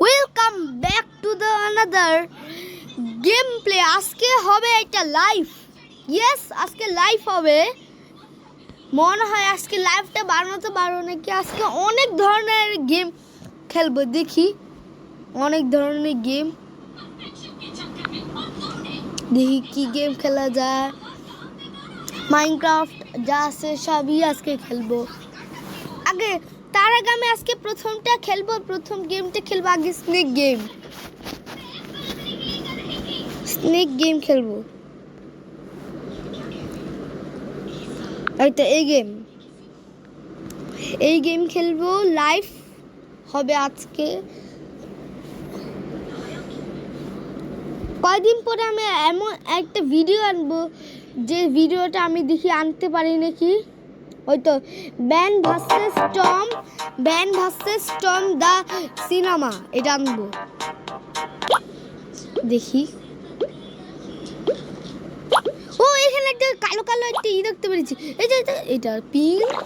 welcome back to the another gameplay. আজকে হবে একটা লাইভ। আজকে লাইভ হবে। মনে হয় আজকে লাইভটা বানাতে পারবো নাকি। আজকে অনেক ধরনের গেম খেলবো, দেখি অনেক ধরনের গেম, দেখি কি গেম খেলা যায়। মাইনক্রাফট যা আছে সবই আজকে খেলবো। তার আগে আমি আজকে প্রথম গেমটা খেলবো। আগে স্নেক গেম খেলবো। এই গেম খেলবো, লাইভ হবে আজকে। কয়দিন পরে আমি এমন একটা ভিডিও আনবো যে ভিডিওটা আমি দেখি আনতে পারি নাকি। ওই তো ব্যান ভার্সেস টম দা সিনেমা, এটা আনবো, দেখি। ও এখানে একটা কালো একটা দেখতে পেরেছি। এই যে এটা পিঙ্ক।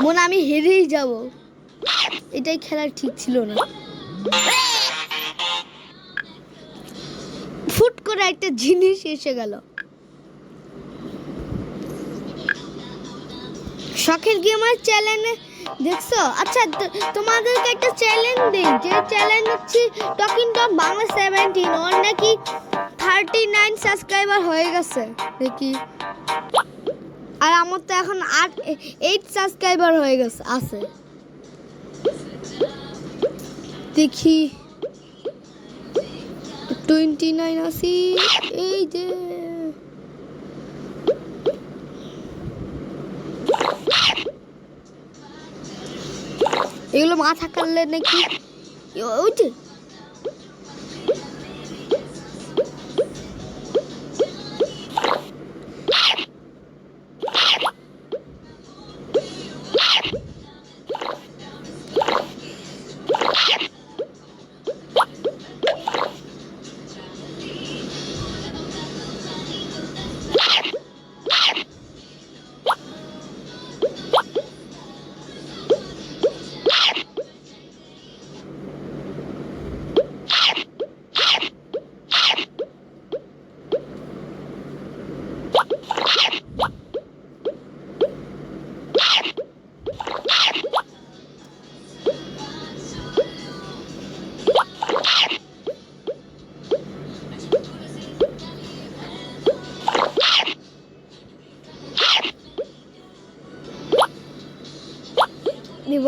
মনে আমি হেরেই যাব, এটাই খেলার ঠিক ছিল না। ফুট করে একটা জিনিস এসে গেল। শখের গেমার চ্যালেঞ্জ দেখছো? আচ্ছা তোমাদেরকে একটা চ্যালেঞ্জ দিই, যে চ্যালেঞ্জ হচ্ছে টকিং টপ বাংলা 17। ওর নাকি 39 সাবস্ক্রাইবার হয়ে গেছে দেখি। আর আমার তো এখন 8 সাবস্ক্রাইবার হয়ে গেছে আছে। দেখি 29 আছি। এই যে এগুলো মাথা কাটলে নাকি ওই যে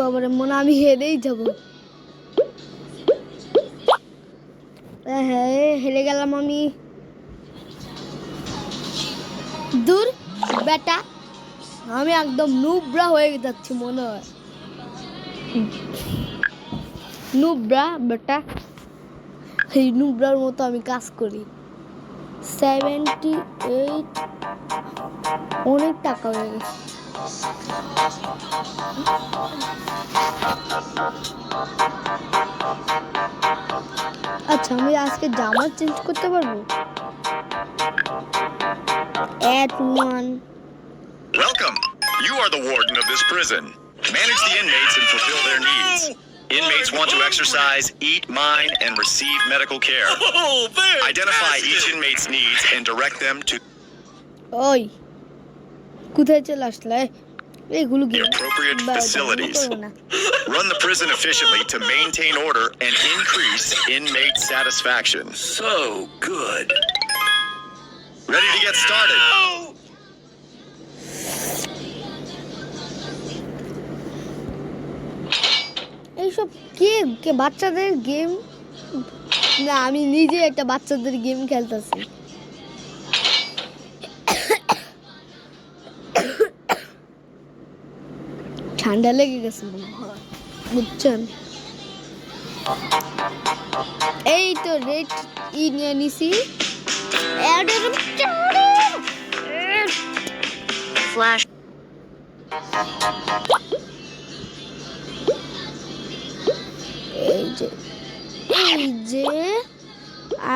বাবারে, মনে আমি হেরেই যাব। হ্যাঁ হেরে গেলাম আমি। দূর বেটা, আমি একদম নুবরা হয়ে যাচ্ছি মনে হয়। নুবরা বেটা, এই নুবরার মতো আমি কাজ করি। 78 অনেক টাকা হয়ে গেছে। আচ্ছা আমি আজকে জামা চেঞ্জ করতে পারবো। Welcome. You are the warden of this prison. Manage the inmates and fulfill their needs. Inmates want to exercise, eat, mine, and receive medical care. Identify each inmate's needs and direct them to ওই কোথায় চলে আসলে? এগুলো the appropriate facilities. Run the prison efficiently to maintain order and increase inmate satisfaction. So good. Ready to get started? এইসব কে বাচ্চাদের game না, আমি নিজে একটা বাচ্চাদের গেম খেলতেছি। ঠান্ডা লেগে গেছে মনে হয়, বুঝছেন? এই তো রেড নিয়ে নিছি। Flash. এই যে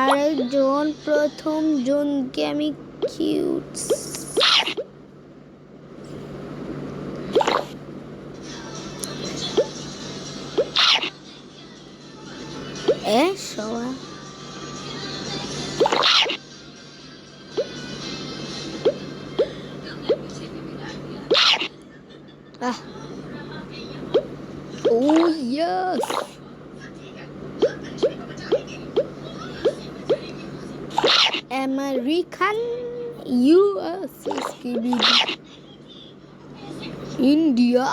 আরেকজন, প্রথম জনকে আমি cute Ah. Oh yes. American, US, SKBD, India,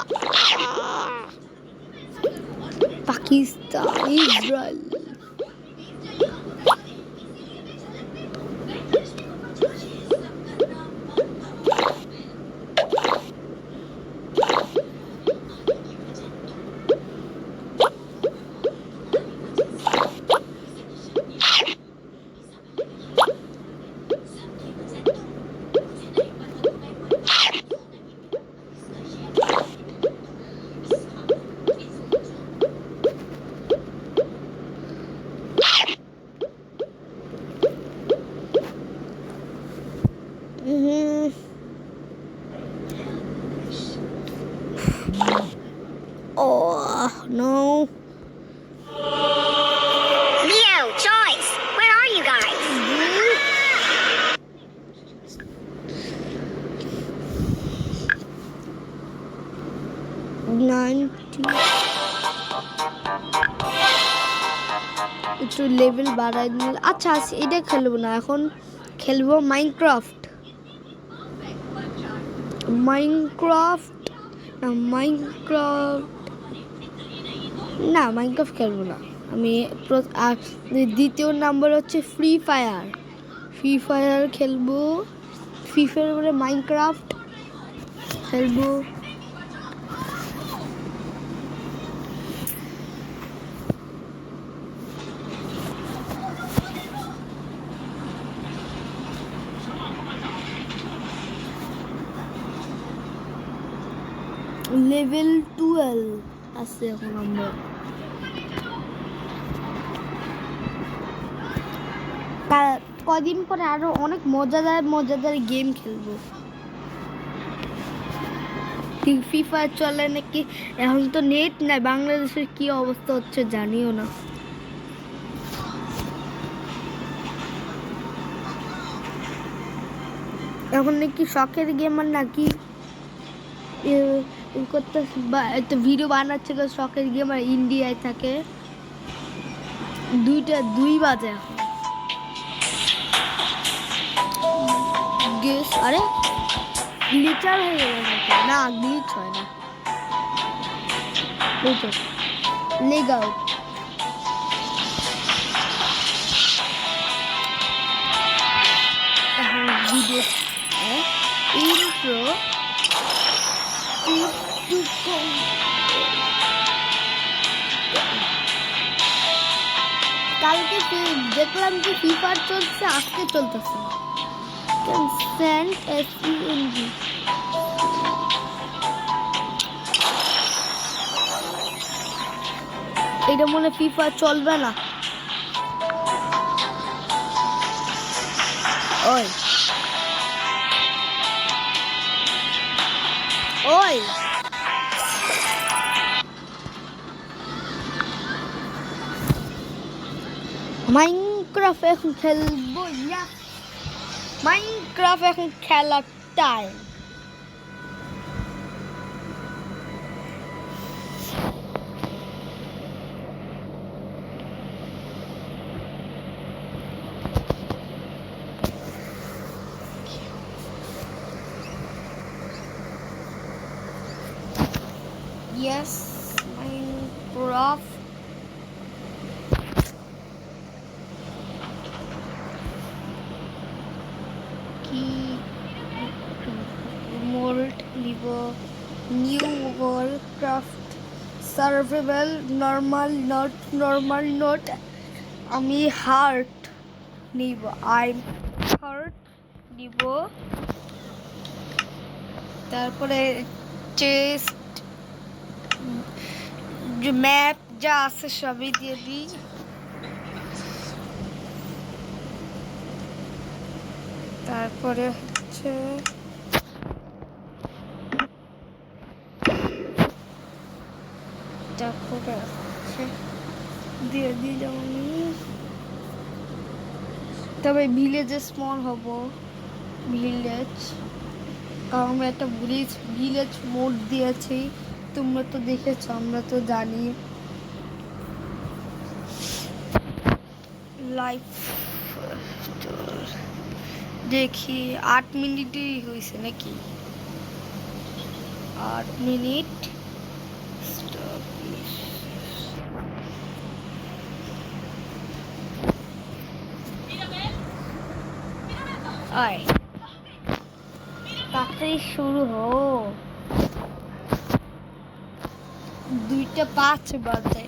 Pakistan, Israel. Oh no. Leo, Joyce, where are you guys? 90 একটু লেভেল বাড়াই দিলে আচ্ছা এটা খেলবো না এখন খেলবো মাইনক্রাফট না মাইনক্রাফট খেলবো না আমি দ্বিতীয় নাম্বার হচ্ছে ফ্রি ফায়ার খেলবো ফ্রি ফায়ার বলে মাইনক্রাফট খেলবো লেভেল 12 আছে এখন আমরা কদিন পরে আরো অনেক মজাদার গেম খেলবো ফ্রি ফায়ার চলে নাকি এখন তো নেট নাই বাংলাদেশের কি অবস্থা হচ্ছে জানিও না এখন নাকি শখের গেমার নাকি করতে ভিডিও বানাচ্ছে শখের গেমার ইন্ডিয়ায় থাকে 2 বাজে এখন গেস আরে গ্লিচার হয়ে গেল না গ্লিচ হয় না বুঝছো লেগ আউট ভিডিও ইন্ট্রো কালকে দেখলাম যে ফ্রি ফায়ার চলছে আজকে চলতেছে এটা মনে ফ্রি ফায়ার চলবে না ওই ওই মাইনক্রাফট এখন খেলবো মাইনক্রাফট এখন খেলার time Yes, Minecraft. Key Mold Liver New World Craft Survival Normal Not আমি হার্ট নিব হার্ট নিব তারপরে চেস্ট ম্যাপ যা আছে সবই দিয়ে দিই তারপরে হচ্ছে দিয়ে দিলাম আমি তবে ভিলেজে স্মল হব ভিলেজ কারণ আমরা একটা ভিলেজ মোড দিয়েছি, তোমরা তো দেখেছো, আমরা তো জানি। লাইফ দেখি 8 মিনিটই হয়েছে নাকি? 8 মিনিট। আয় তাড়াতাড়ি শুরু হো, 2:05 বাজে।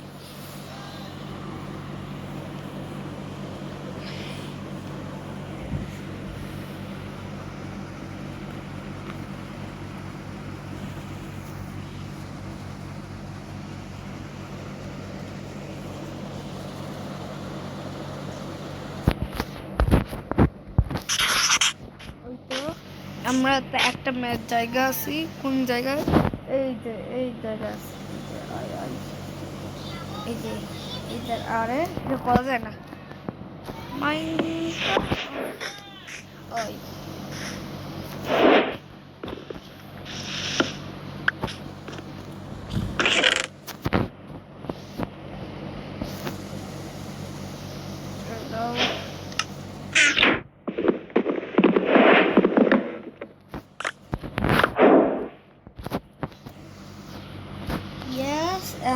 আমরা একটা ম্যাচ জায়গা আছি, কোন জায়গায়? এই জায়গা আছে, এই যে এইটার। আরে এটা করা যায় না, ওই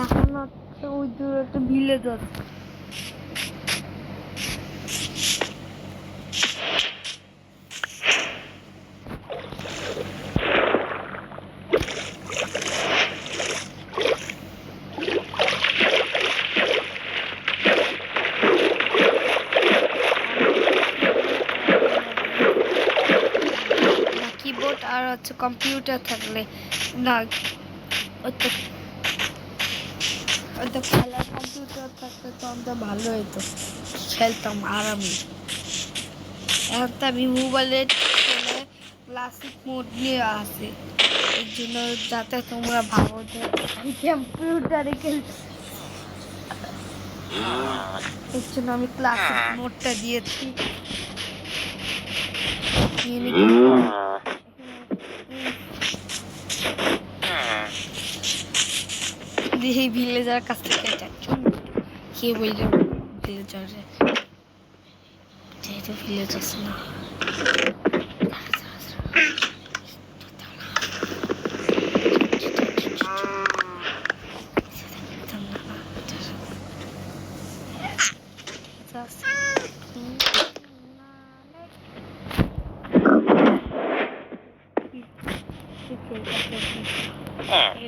এখন হচ্ছে ওই দূরে একটা ভিলেজ আছে। কিবোর্ড আর হচ্ছে কম্পিউটার থাকলে না, ওটা খেলার কম্পিউটার থাকলে তো আমরা ভালো হতো, খেলতাম আরামে। এখন তো আমি মোবাইলে খেলে ক্লাসিক মোড নিয়ে আসে, এর জন্য যাতে তোমরা ভাবো যে আমি কম্পিউটারে খেলছি, এর জন্য আমি ক্লাসিক মোডটা দিয়েছি। এই ভিলেজার কাছ থেকে কে বলল ভিলেজারে, যেহেতু ভিলেজ আছে না।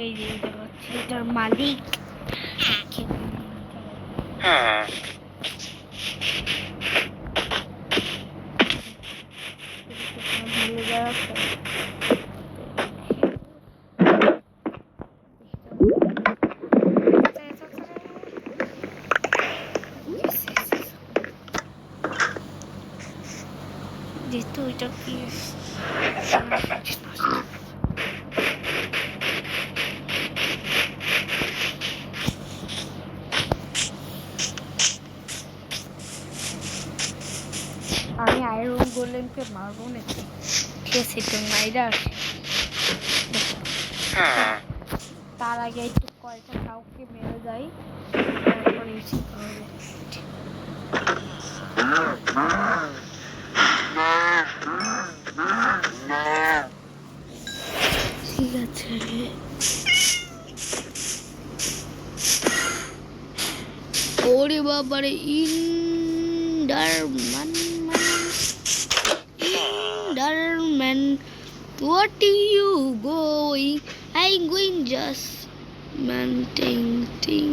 এই যে এটার মালিক যেহেতু এটা কি আমি আয়রন গোলেমকে মারবো নাকি? ঠিক আছে, তো মাইরা আসি। তার আগে একটু কয়টা কাউকে মেরে যাই, তারপরে এসে হবে। ঠিক আছে, ওরে বাবারে, Enderman, what are you going? I'm going just ting.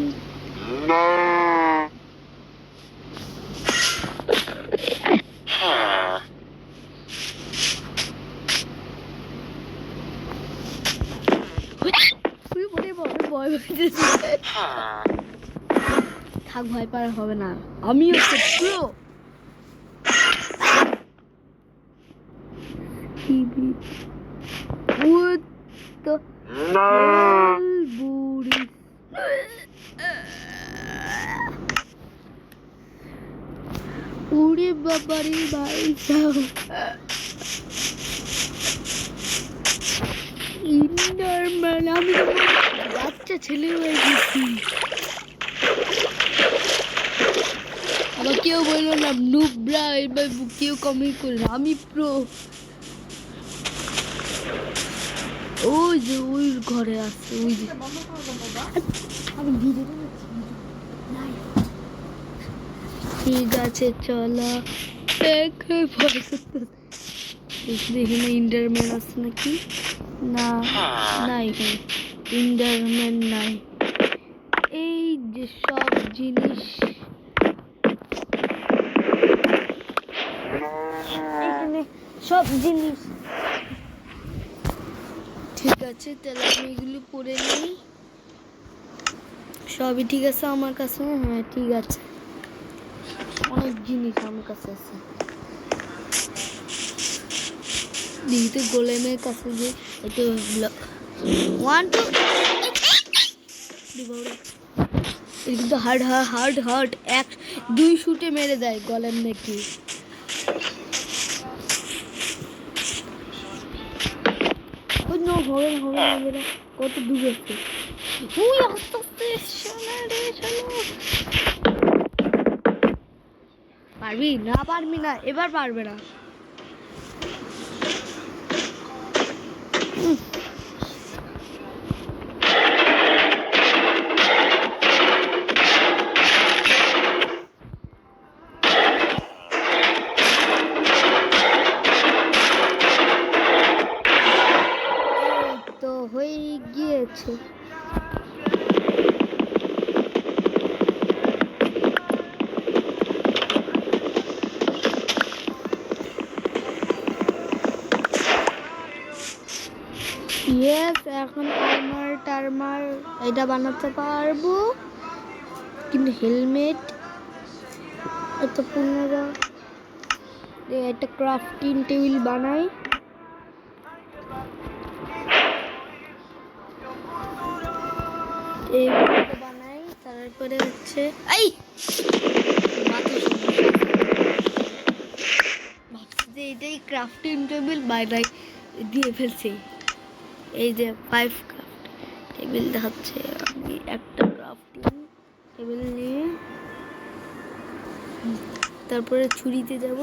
থাক, ভয় পাওয়ার হবে না, আমি হচ্ছে pro. What the hell, Boris? ওরে বাবারে ভাই সাহেব, আমি তো বাচ্চা ছেলে হয়ে গেছি। আবার কেউ বললো না নুবরা, এবার কেউ কমেন্ট করলো আমি প্রো। ওই যে ওই ঘরে আছে, ওই যে আমি ভিডিও ঠিক আছে চলো এখানে ইন্ডারম্যান আছে নাকি? না না, এখানে ইন্ডারম্যান নাই। এই যে সব জিনিস এখানে সব জিনিস ঠিক আছে, তাহলে আমি এগুলো পরে নিই। সবই ঠিক আছে আমার কাছে? হ্যাঁ ঠিক আছে, অনেক জিনিস আমার কাছে আছে। দিতে গোলেমের কাছে যে এটা 1 2 এটা কিন্তু হার্ড হার্ড হার্ড 1 2 শুটে মেরে দেয় গোলেম নাকি। ওই নো হবে না কত দূর আছে। ওই আস্তে আস্তে চলো পারবি না, এবার পারবে না। তো হয়ে গিয়েছে। ইয়েস, এখন টার্মার এটা বানাতে পারবো, কিন্তু হেলমেট এত 15 একটা ক্রাফটিং টেবিল বানাই। এইগুলো বানাই, তারপরে হচ্ছে ভাবছি এটাই ক্রাফটিং টেবিল বানাই দিয়ে ফেলছি। এই যে 5 ক্রাফট টেবিল দেখাচ্ছে, আমি একটা ক্রাফটিং টেবিল নিয়ে তারপরে ছুরিতে যাব,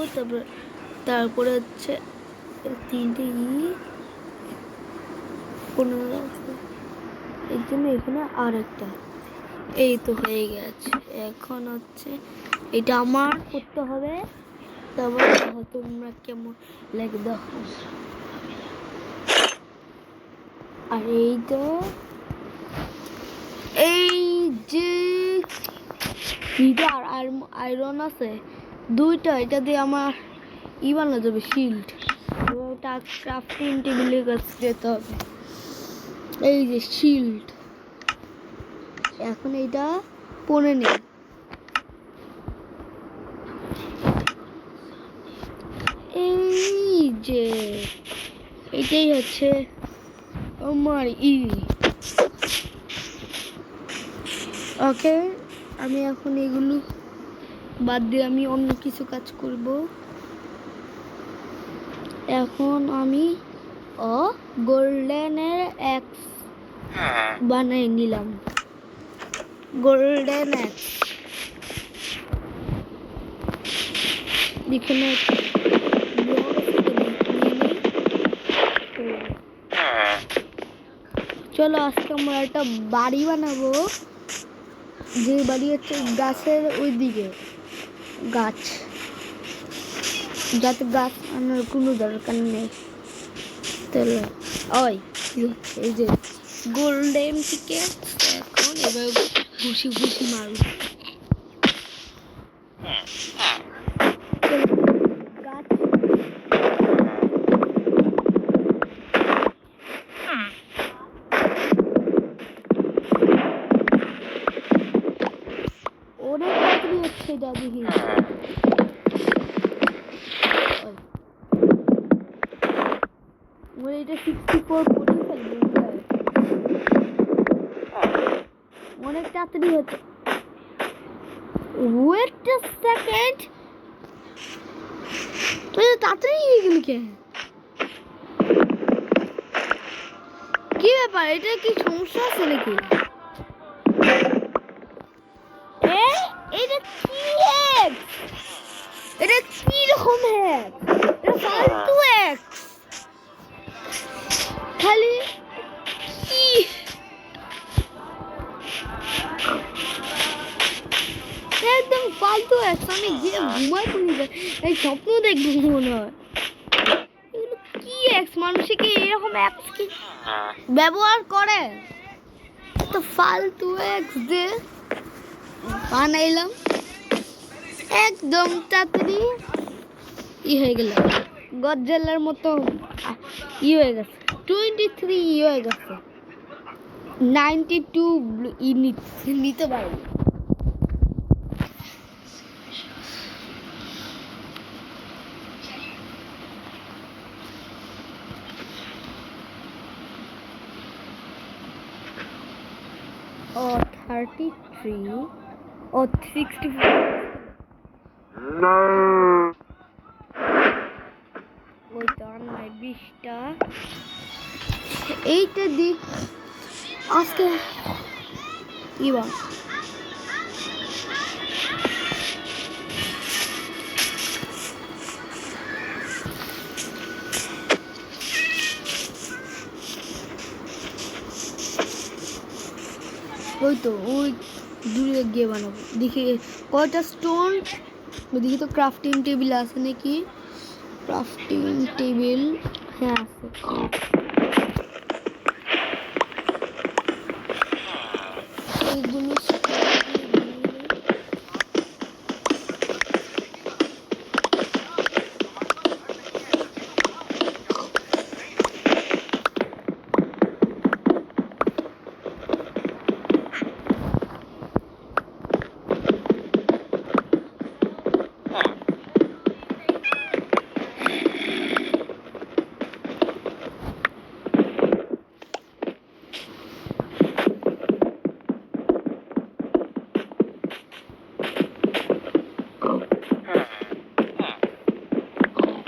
তারপরে হচ্ছে 3টে 15 এর জন্য এখানে আর একটা। এই তো হয়ে গেছে। এখন হচ্ছে এটা আমার করতে হবে, তারপরে তোমরা কেমন লাগে দেখো। আর এইটা এই যে আয়রন আছে 2টা, এটা দিয়ে আমার বানানো যাবে শিল্ড। ওটা ক্রাফটিং টেবিলের কাছে যেতে হবে। এই যে শিল্ড, এখন এইটা পরে নেই। এই যে এটাই হচ্ছে আমার ওকে, আমি এখন এগুলো বাদ দিয়ে আমি অন্য কিছু কাজ করব। এখন আমি গোল্ডেনের এক্স বানাই নিলাম। গোল্ডেন এক্স এখানে চলো আজকে আমরা একটা বাড়ি বানাবো, যে বাড়ি হচ্ছে গাছের ওই দিকে, গাছ যাতে গাছ আনার কোনো দরকার নেই। তাহলে এই যে গোল্ডেন থেকে এখন এবার ঘুষি মারব। গাছ অনেক তাড়াতাড়ি হচ্ছে দাদি। এটা 64 পড়ে ফেলবে, অনেক তাড়াতাড়ি হচ্ছে। ওয়েট আ সেকেন্ড, তাড়াতাড়ি হয়ে গেল কে? কি ব্যাপার, এটা কি সমস্যা আছে নাকি? এটা কি এক্স? এটা কি রকম এক্স? এটা ফালতু এক্স। খালি কি একদম ফালতু এক্স। আমি গিয়ে ঘুমাই পড়ি, এই স্বপ্ন দেখবো মনে হয়। এগুলো কি এক্স? মানুষে কি এরকম এক্স কি ব্যবহার করে? তো ফালতু এক্স দিয়ে বানাইলাম, একদম তাড়াতাড়ি হয়ে গেল, গজ্জালার মতো হয়ে গেছে। 23 হয়ে গেছে, 92 নিতে পারবো। ও 33 ও 64 ওই তো আর নাই 20টা। এইটা দি আজকে ইবা ওই তো ওই দূরে গিয়ে বানাবো। দেখি কয়টা স্টোন, দেখি তো ক্রাফটিং টেবিল আছে নাকি। ক্রাফটিং টেবিল হ্যাঁ আছে। এইগুলো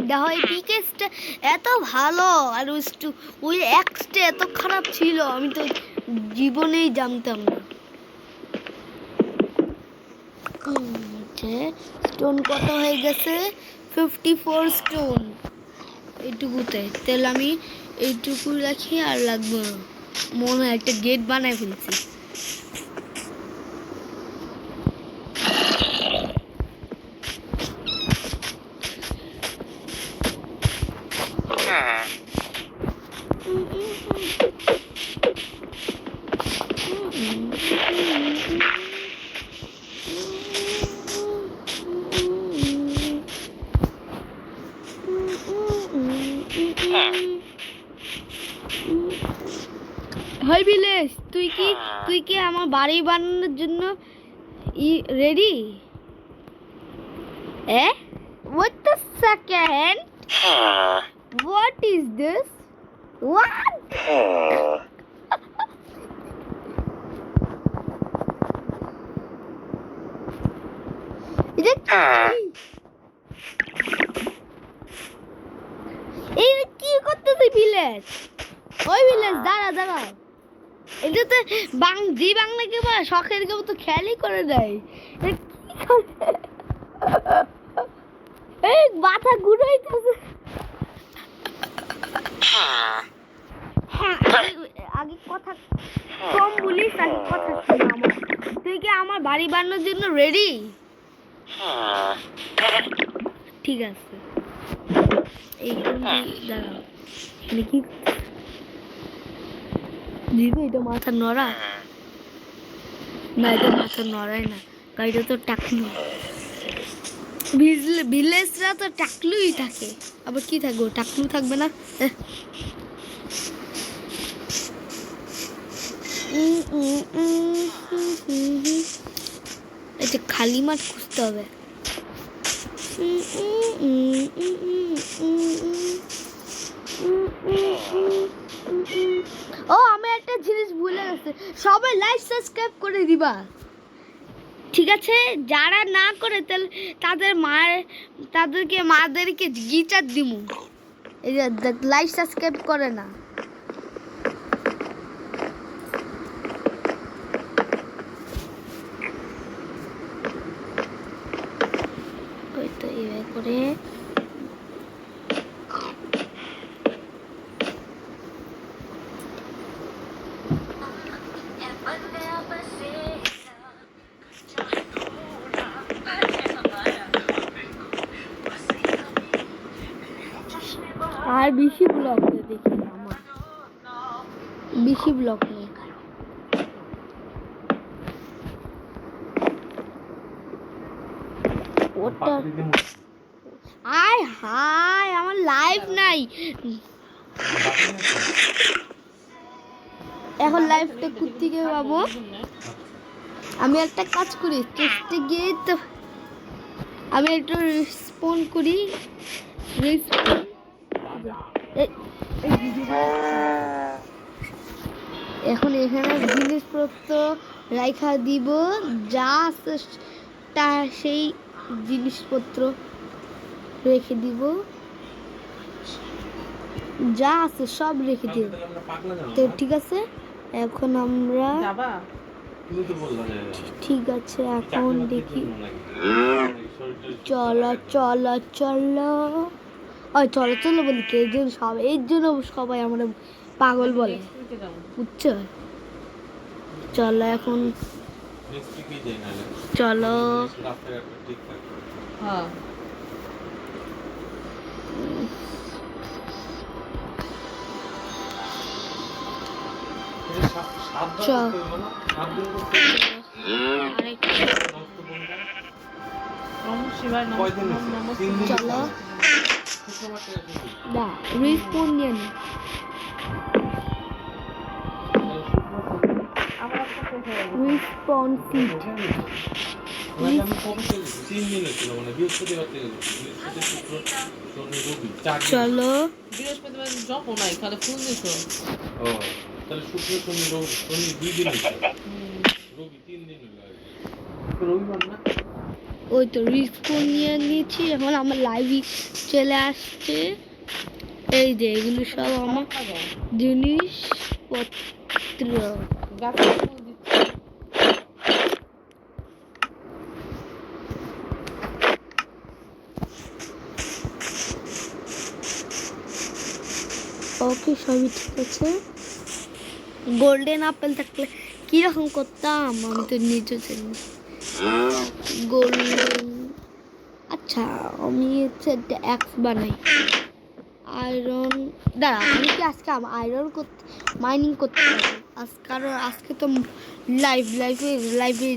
দেখো এই পিকেসটা এত ভালো, আর ওই এক্সটা এত খারাপ ছিল, আমি তো জীবনেই জানতাম না। স্টোন কত হয়ে গেছে? 54 স্টোন এইটুকুতে। তাহলে আমি এইটুকু রাখি, আর লাগবে না মনে হয়। একটা গেট বানাই ফেলছি। হাই ভিলেজ, তুই কি আমার বাড়ি বানানোর জন্য ready? What the second? What is this? What? এটা কি করতেছে ভিলেজ? ওই ভিলেজ দাঁড়া, এটা তো জি বাংলাকে বা শখের কেউ তো খেয়ালই করে দেয়। এই মাথা ঘুরাইতেছে। আগে কথা কম বলিস, আগে কথা শোন আমার। তুই কি আমার বাড়ি বানানোর জন্য রেডি? ঠিক আছে, দাঁড়াও, এখানে কি দিদি? এটা মাথা নড়া না, এটা মাথা নড়ায় না, গাড়িটা তো টাকলু। ভিলেজরা তো টাকলুই থাকে, আবার কি থাকবে? টাকলু থাকবে না? এটা খালি মাঠ খুঁজতে হবে। ও আমি একটা জিনিস ভুলে গেছি, সবাই লাইক সাবস্ক্রাইব করে দিবা, ঠিক আছে? যারা না করে তাদেরকে মাদেরকে গিটার দিমু। এই যে লাইক সাবস্ক্রাইব করে না, আর বেশি ব্লগ দেখি আমার বেশি ব্লগ নেই ওটা আয় হায় আমার লাইভ নাই এখন লাইভটা কোত্থেকে পাবো আমি একটা কাজ করি টেস্টে গিয়ে তো আমি একটু রেসপন্ড করি এখন এখানে জিনিসপত্র রাখা দিব যা আছে তা সেই জিনিসপত্র রেখে দিব যা আছে সব রেখে দিব তো ঠিক আছে এখন আমরা ঠিক আছে এখন দেখি চলো চলো চলো ওই চলো চলো বলি কে এর জন্য সবাই এর জন্য সবাই আমরা পাগল বলে বুঝছো চলো এখন চলো চলো না রেসপন্ড নিয়ে নি রেসপন্সিভ চলো বৃহস্পতিবার জব নাই তাহলে ফুল দিছো ও তাহলে শুক্র শনি শনি 2 দিন রবি 3 দিন হলো রবিবার না ওই তো রিস্পন্ড নিয়ে নিয়েছি এখন আমার লাইভই চলে আসছে এই যে এগুলো সব আমার জিনিসপত্র গাছে ফুল দিচ্ছে ওকে সবই ঠিক আছে গোল্ডেন আপেল থাকলে কিরকম করতাম আমি তো নিজে জানি গোল্ডেন আচ্ছা আমি হচ্ছে একটা অ্যাক্স বানাই আয়রন দাঁড়া আমি কি আজকে আয়রন করতে মাইনিং করতে পারবো কারণ আজকে তো লাইফে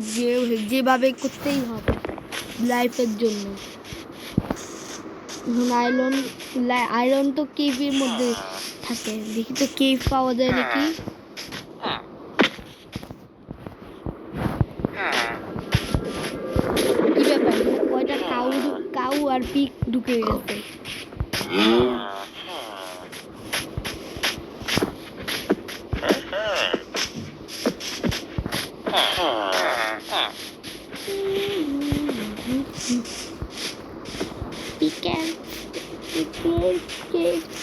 যেভাবে করতেই হবে লাইফের জন্য আয়রন তো কেভের মধ্যে থাকে দেখি তো কেভ পাওয়া যায় নাকি কি ব্যাপার কয়টা কাউ আর পিক ঢুকে গেছে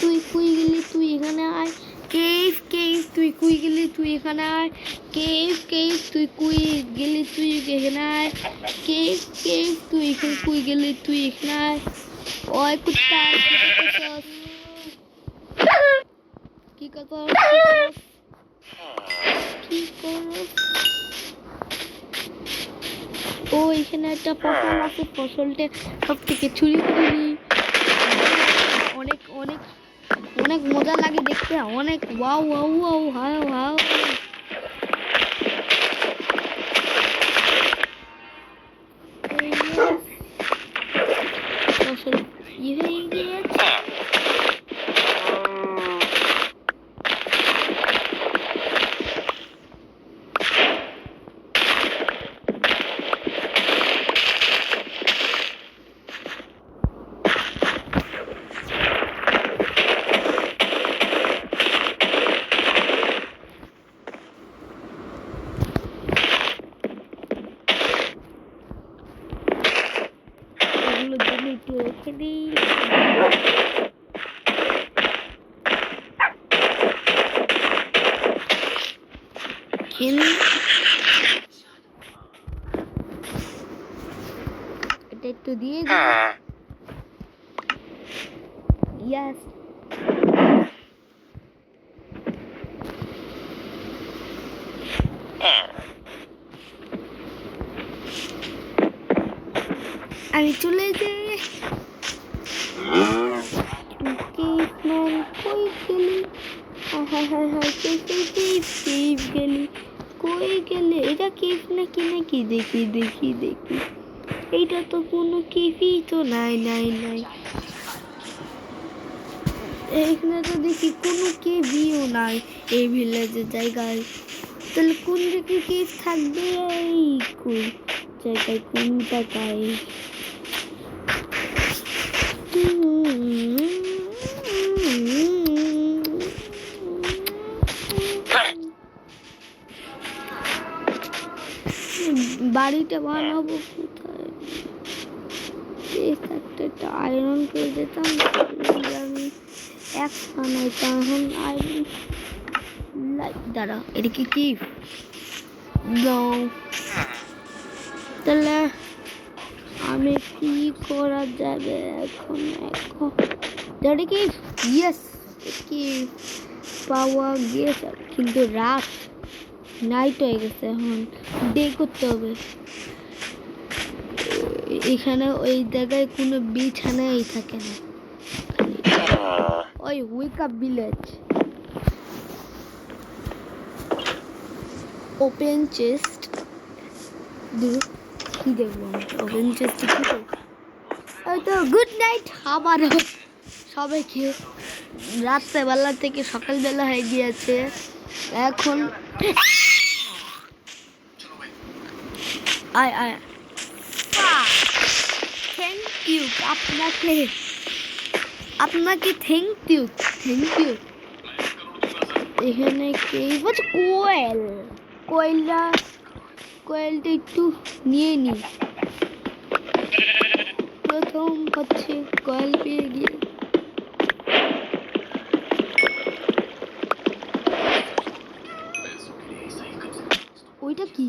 তুই কুই গেলি তুই এখানে আয় কেভ তুই কুই গেলি তুই এখানে আয় কেভ তুই কুই গেলি তুই এখানে আয় কেভ তুই এখানে কুই গেলি তুই এখানে আয় ওই কুত্তা কি করছ ও এখানে একটা ফসল আছে ফসলটা সব থেকে ছুরি অনেক অনেক অনেক মজা লাগে দেখতে অনেক ওয়াও ওয়াও ওয়াও হাও হাও ফসল হয়ে গিয়েছে একটু রেখে দিই এটা একটু দিয়ে দিই ইয়াস আমি চলে যাই হায় হায় হায় কেভ কেভ কেভ গেলি কই গেলে? এটা কেভ নাকি নাকি দেখি দেখি দেখি এইটা তো কোনো কেভই তো নাই নাই নাই এখানে তো দেখি কোনো কেভইও নাই এই ভিলেজের জায়গায় তাহলে কোন দিকে কেভ থাকবে এই কোন জায়গায় কোন জায়গায় বাড়িটা বানাবো কোথায় একটা আয়রন করে দিতাম আমি এক বানাইতাম এখন আয়রন দাঁড়া এটা কি কি তাহলে আমি কি করা যাবে এখন এখন দাঁড়ে কি ইয়েস কি পাওয়া গিয়েছে কিন্তু রাত নাইট হয়ে গেছে এখন ডে করতে হবে এখানে ওই জায়গায় কোনো বিছানাই থাকে না ওই wake up village open chest কি দেখবো ওপেন চেস্ট কি ওই তো গুড নাইট আবার সবাইকে রাত্রেবেলা থেকে সকালবেলা হয়ে গিয়েছে এখন আয় আয় থ্যাংক ইউ আপনাকে আপনাকে থ্যাংক ইউ এখানে কে বলছে কোয়েলটা একটু নিয়ে নি প্রথম হচ্ছে কোয়েল পেয়ে গিয়ে ওইটা কি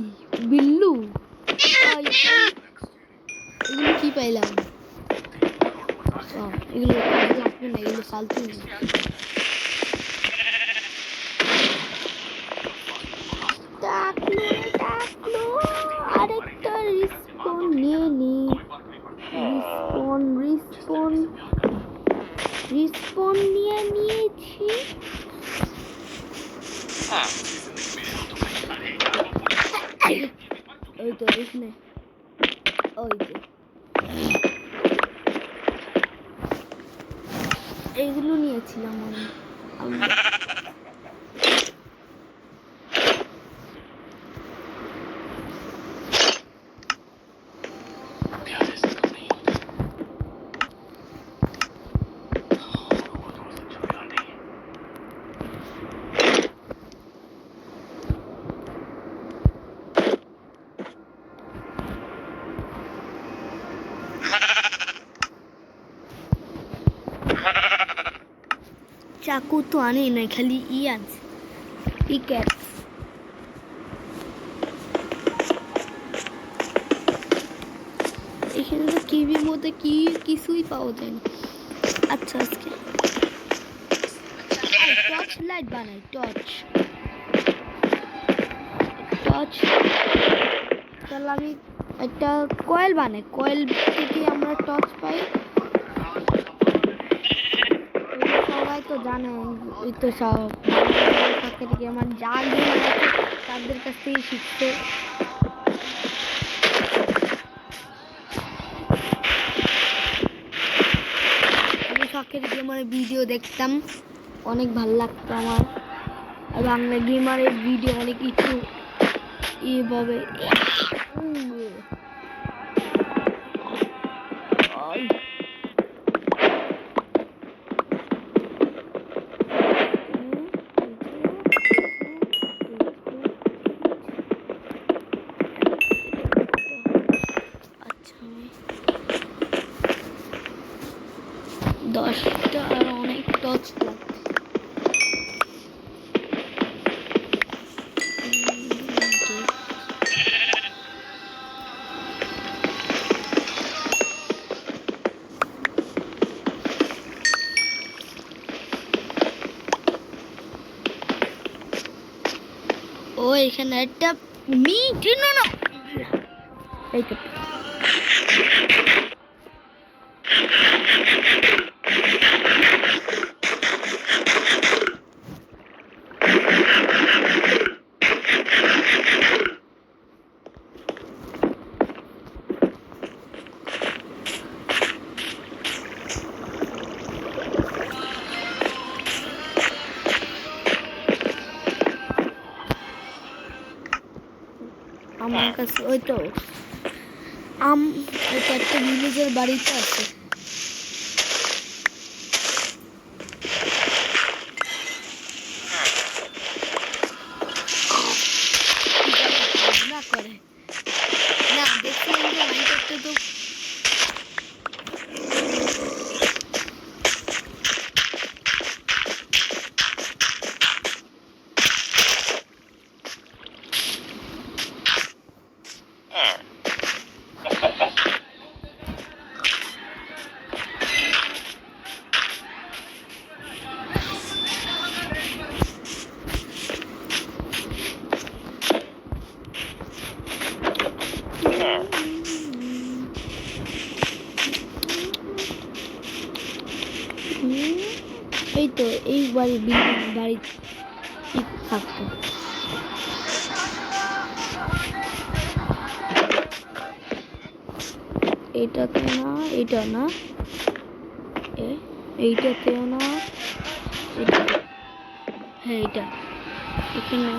বিল্লু এগুলো কি পাইলাম এগুলো লাগবে না এগুলো ফালতু ডাকলো আরেকটা রিস্পন নিয়ে নি রিস্পন নিয়ে নিয়েছি ওই তো এখানে ওই যে এইগুলো নিয়েছিলাম আমি চাকু তো আনে না খালি আছে ক্যাট এখানে তো টিভির মধ্যে কিছুই পাওয়া যায় না আচ্ছা আজকে টর্চ লাইট বানাই টর্চ তাহলে আমি একটা কয়েল বানাই কয়েল থেকে আমরা টর্চ পাই সবাই তো জানে ওই তো সব থেকে আমার যা তাদের কাছ থেকে শিখতে আমি শখের গেমারের ভিডিও দেখতাম অনেক ভালো লাগতো আমার আর বাংলা গেমারের ভিডিও অনেক কিছু এইভাবে দশটা আর অনেক টচ লাগবে ও এখানে একটা মিট না এই তো আমার কাছে ওই তো এটা একটা ভিলেজের বাড়িতে আছে। না করে না দেখছিলাম যে মাইনক্রাফটে তো এই তো এই বাড়ি থাকতো। এটাতে না, এটা না, এইটাতেও না, এটা হ্যাঁ এটা এখানে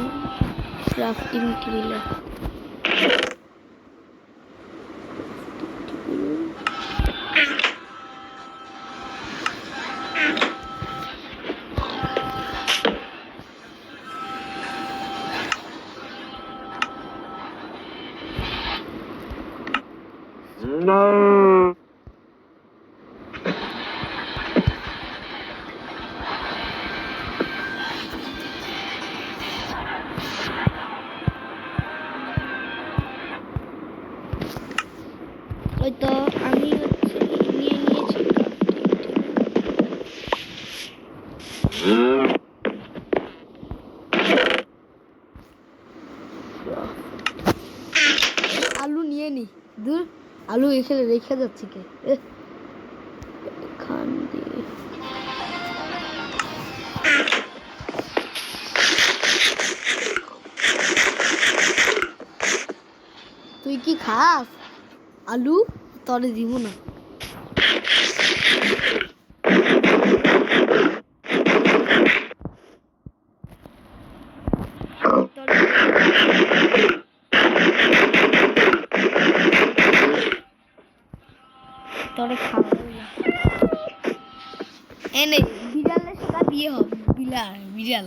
ক্রাফটিং টেবিল। ওই তো আমি হচ্ছে নিয়ে নিয়েছি। আলু নিয়ে নি, দূর আলু এখানে রেখে যাচ্ছে কে এখান দিয়ে। তুই কি খাস আলু? তরে দিব না। তরে খাবো না। এনে বিড়ালের সাথে বিয়ে হবে। বিড়াল বিয়ে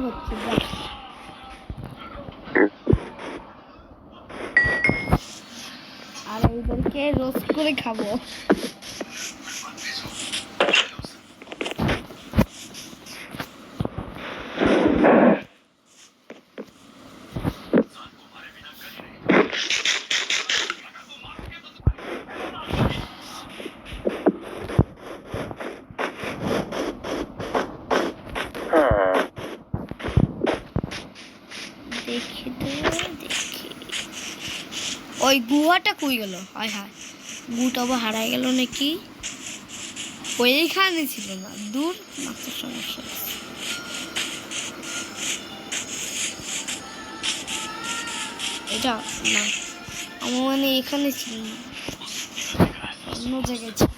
হচ্ছে। আর এইদেরকে রোস্ট করে খাবো। দেখি ওই গুহাটা কই গেল? হায় হায়, গুটা আবার হারাই গেল নাকি? ওইখানে ছিল না, দূর মাত্র সমস্যা। এটা না আমার মানে এখানে ছিল না, অন্য জায়গায় ছিল।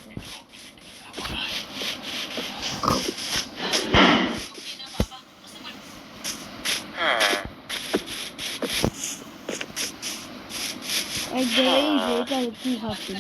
এক জায়গায় যেটা কি ভাবছিল।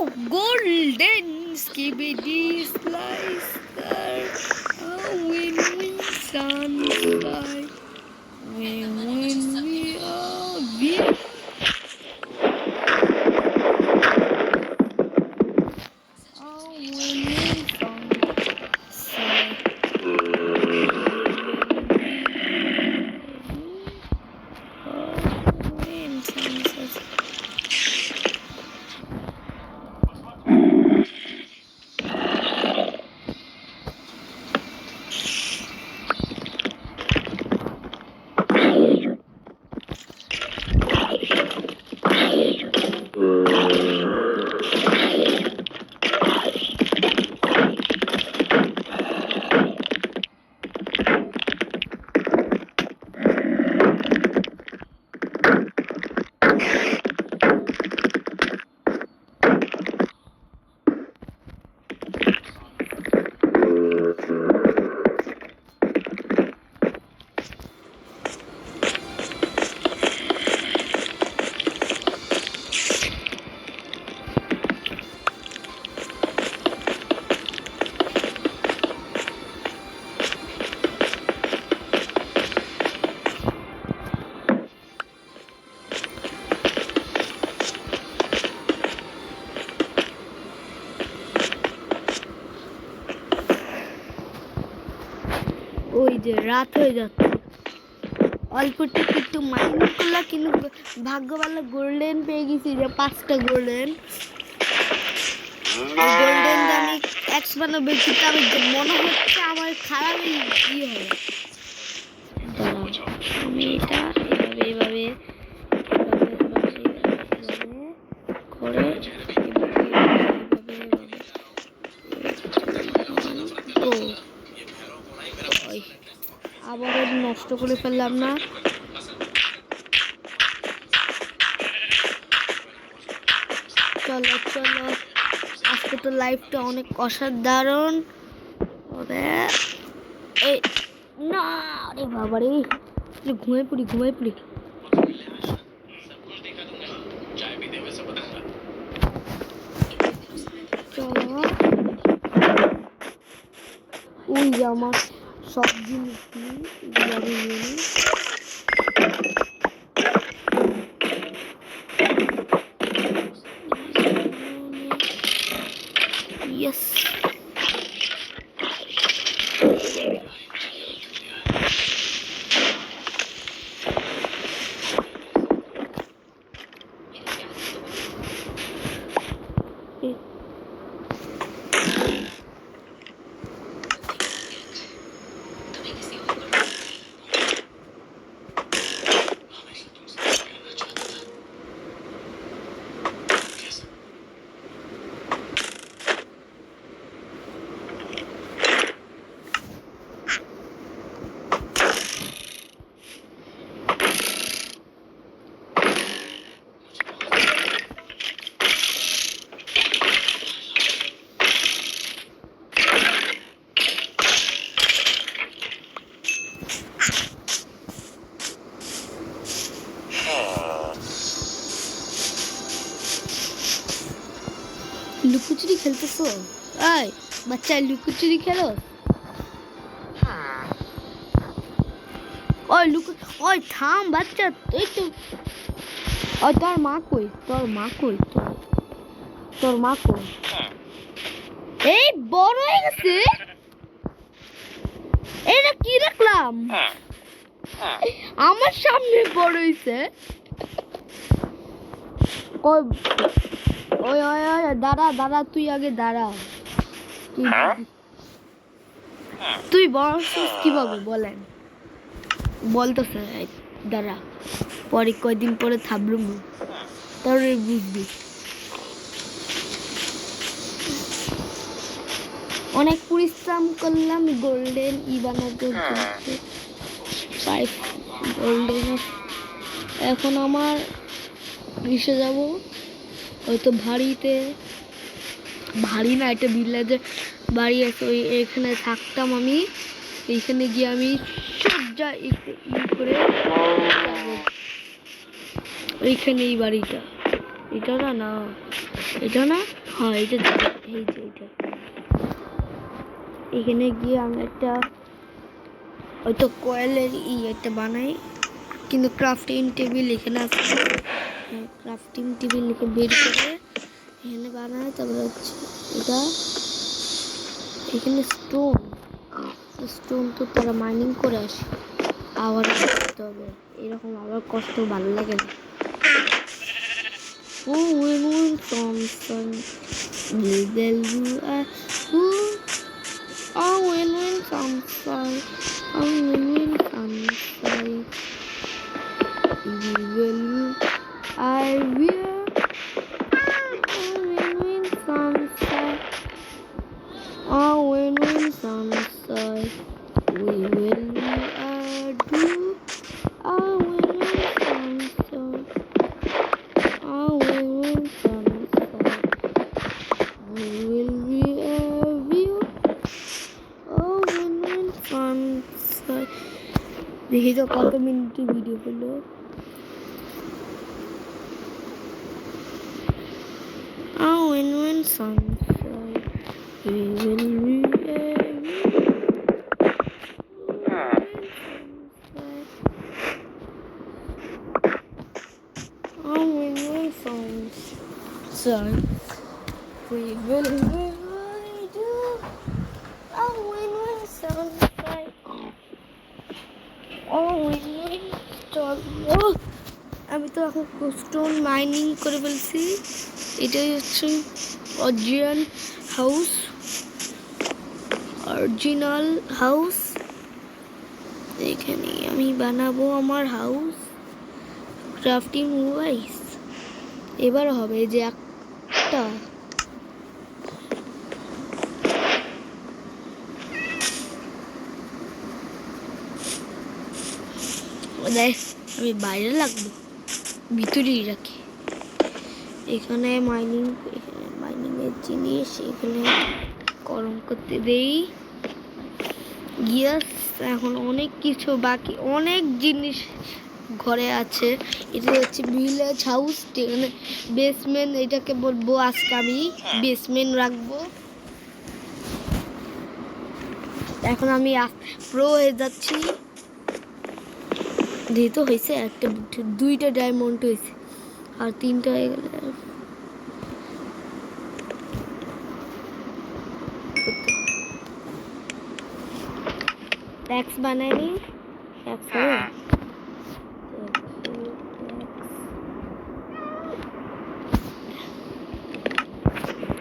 Wow, golden skibidi slicer. Oh, when we sunshine, when we are big. Oh, when we sunshine. ওই যে রাত হয়ে যাচ্ছে, অল্প একটু মাইন্ড করলাম, কিন্তু ভাগ্য ভালো গোল্ডেন পেয়ে গেছি, যে 5টা গোল্ডেন আমি এক্স বানাবো, কিন্তু আমি মনে হচ্ছে আমার খারাপ কি হবে। আমি এটা এভাবে করে আবার নষ্ট করে ফেললাম না। চলো চলো, আজকে তো লাইফটা অনেক অসাধারণ হবে। এই না রে বাবা রে, ঘুমিয়ে পড়ি। চলো, ওই যে আমার সব জিনিস ইয়েস, লুকোচুরি খেলতেছো? এই বাচ্চা, লুকোচুরি খেলো? ওই থাম বাচ্চা, এই তো তোর মা কই? এই বড় হয়ে গেছে, এটা কি রাখলাম আমার সামনে বড় হইছে। ওই দাঁড়া, তুই আগে দাঁড়া। তুই বড় কিভাবে বলেন? বলতেছে দাঁড়া, পরে কয়দিন পরে থাবলুম, তাহলে বুঝবি। অনেক পরিশ্রম করলাম গোল্ডেন বানার জন্য, 5 গোল্ডেন। এখন আমার গ্রীষ্মে যাব, হয়তো ভারী না, একটা ভিলেজের বাড়ি আছে, এখানে থাকতাম আমি। এইখানে গিয়ে আমি সজ্জা করে ওইখানে এই বাড়িটা, এটা না এটা না, হ্যাঁ এটা দিবি, এই যে এটা। এখানে গিয়ে আমি একটা হয়তো কয়েলের একটা বানাই, কিন্তু ক্রাফটিং টেবিল এখানে আছে, ক্রাফটিং টেবিল লিখে বের করে এখানে বানাই। তারপরে হচ্ছে এটা, এখানে স্টোন তো তারা মাইনিং করে আসে, আবার করতে হবে, এরকম আবার কষ্ট ভালো লাগে না। ও উইন টমসন লিগেল ও উইন টমসন উইন টমসন লিগেল I will win sunshine. Oh, win sunshine. We will do. Oh, win sunshine. Oh, win sunshine. We will be a view. Oh, win sunshine. দেখি তো কত মিনিটের ভিডিও হলো। Oh, win sunshine, we will be Oh, win sunshine, we will do. Oh, win sunshine. Oh, win sunshine. আমি তো এখন stone mining করে ফেলছি। এটাই হচ্ছে অরিজিনাল হাউস। এখানে আমি বানাবো আমার হাউস ক্রাফটিং ওয়াইজ। এবার হবে যে একটা আমি বাইরে লাগবো, ভিতরেই রাখি। এখানে মাইনিং এর জিনিস এখানে গরম করতে দেই। ইয়েস, এখন অনেক কিছু বাকি, অনেক জিনিস ঘরে আছে। এটা হচ্ছে ভিলেজ হাউস, এখানে বেসমেন্ট, এটাকে বলবো আজকে আমি বেসমেন্ট রাখবো। এখন আমি প্রো হয়ে যাচ্ছি। যেহেতু হয়েছে একটা, দুইটা ডায়মন্ড হয়েছে, আর তিনটা হয়ে গেলে ট্যাক্স বানাইনি, ট্যাক্স হবে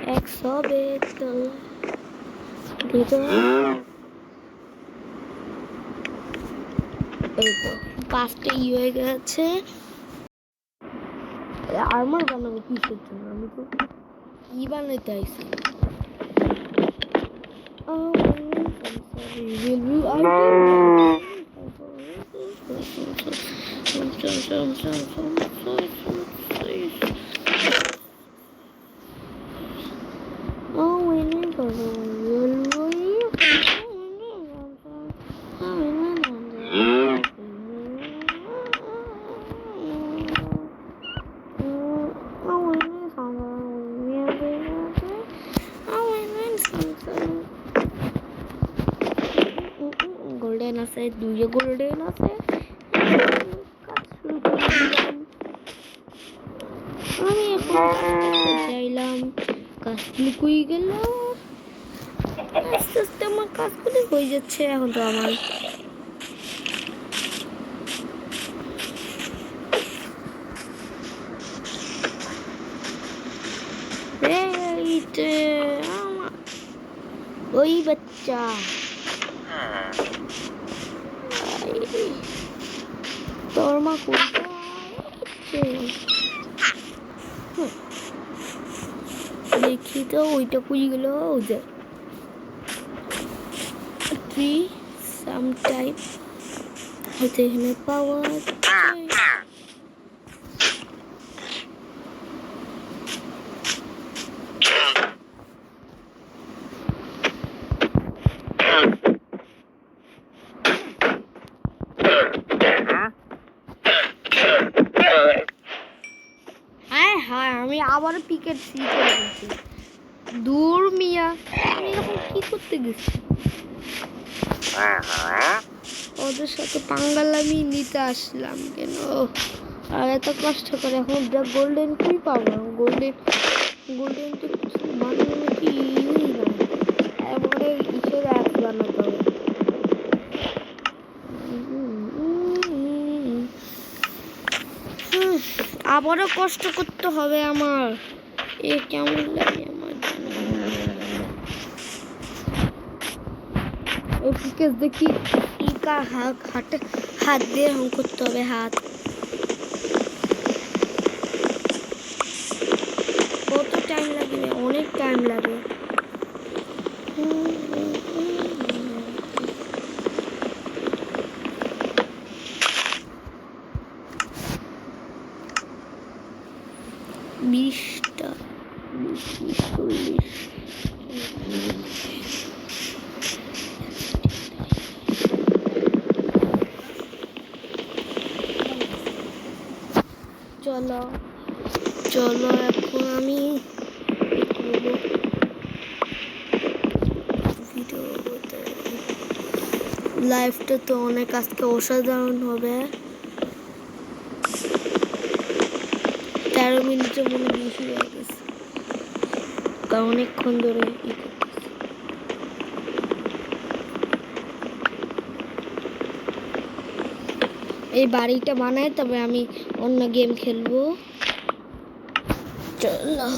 ট্যাক্স হবে তো দিত। এই তো 5টা হয়ে গেছে। আর্মার বানাবো কিসের জন্য? আমি তো কি বানাইতে আইছি। গোল্ডেন আছে, 2 গোল্ডেন আছে। আমি এখন চাইলাম কাজগুলি কই গেল, আস্তে আস্তে আমার কাজগুলি হয়ে যাচ্ছে। এখন তো আমার ওই বাচ্চা তোর মা দেখি তো ওইটা কুই গেল। ওদের ট্রি সামটাইম হয়তো এখানে পাওয়া আবারও পিকেট সি চলে গেছে। দূর মিয়া, আমি এখন কি করতে গেছি? ওদের সাথে পাঙ্গাল আমি নিতে আসলাম কেন? আর এত কষ্ট করে এখন যা গোল্ডেন কি পাবো? গোল্ডেন তো মানে কি ইউই না, এবারে ইসের অ্যাপ বানাতে হবে। আবারও কষ্ট করতে হবে আমার। এ কেমন লাগে আমার জানি না। এই পিকেস দেখি ইকার হাত দিয়ে রং করতে হবে, হাত। কত টাইম লাগবে? অনেক টাইম লাগে। বিশটা 40 চলো চলো এখন আমি লাইফটা তো অনেক আজকে অসাধারণ হবে। 13 মিনিটের মনে বেশি হয়ে গেছে, তা অনেকক্ষণ ধরে এই বাড়িটা বানায়, তবে আমি অন্য গেম খেলবো। চলো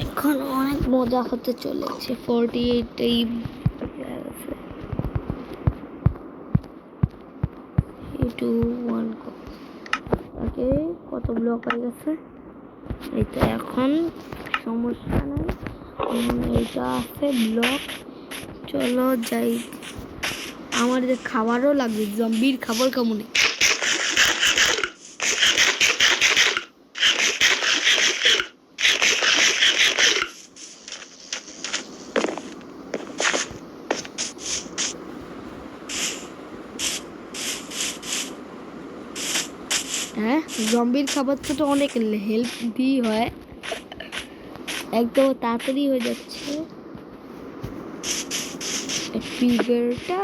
এখন অনেক মজা হতে চলেছে। 48 ওকে, কত ব্লক হয়ে গেছে? এইটা এখন সমস্যা নেই, এইটা আছে ব্লক। চলো যাই, আমার যে খাবারও লাগবে, জম্বির খাবার কেমন? হ্যাঁ, জম্বির খাবার তো অনেক হেলদি হয়, একদম তাড়াতাড়ি হয়ে যাচ্ছে। ফিগারটা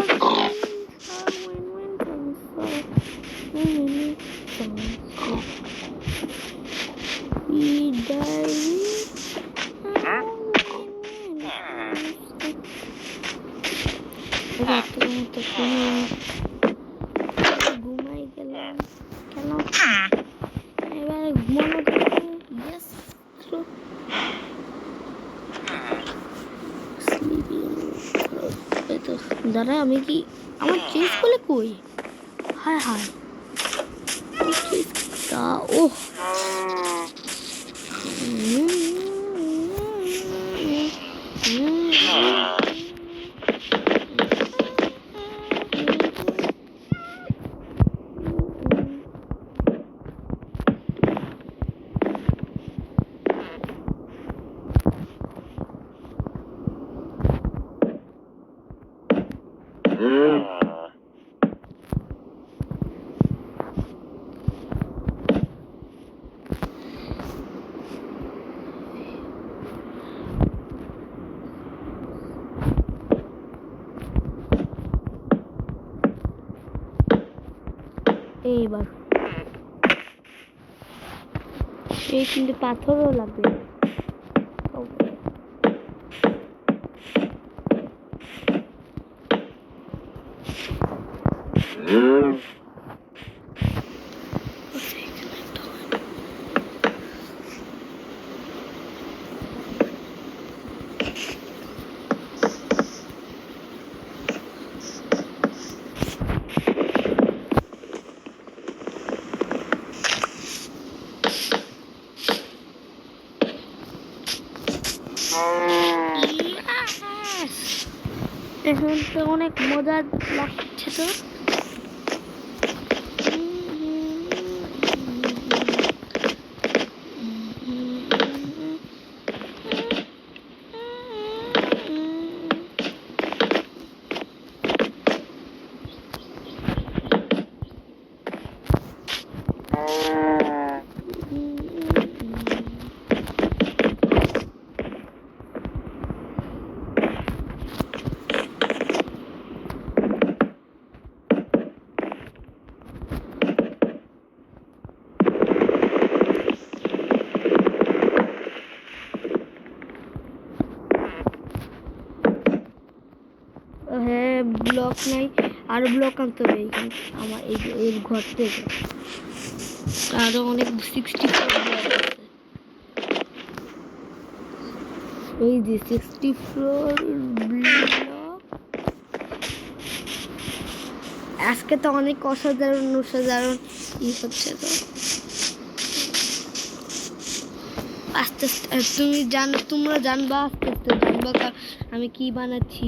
ঘুমাই গেলাম কেন? এবার ঘুমানো দাঁড়া, আমি কি আমার চেঞ্জ করলে কই? হায় হায়, তা ও এইবার এই কিন্তু পাথরও লাগবে। এখন তো অনেক মজা লাগছে তো। ব্লক নাই, আরো ব্লক আনতে হবে এইখানে আমার এই ঘর থেকে। আরো অনেক 64 ব্লক আছে। এই যে 64 ব্লক। আজকে তো অনেক অসাধারণ হচ্ছে তো। আস্তে আস্তে তোমরা জানবা, আস্তে আস্তে জানবা আমি কি বানাচ্ছি।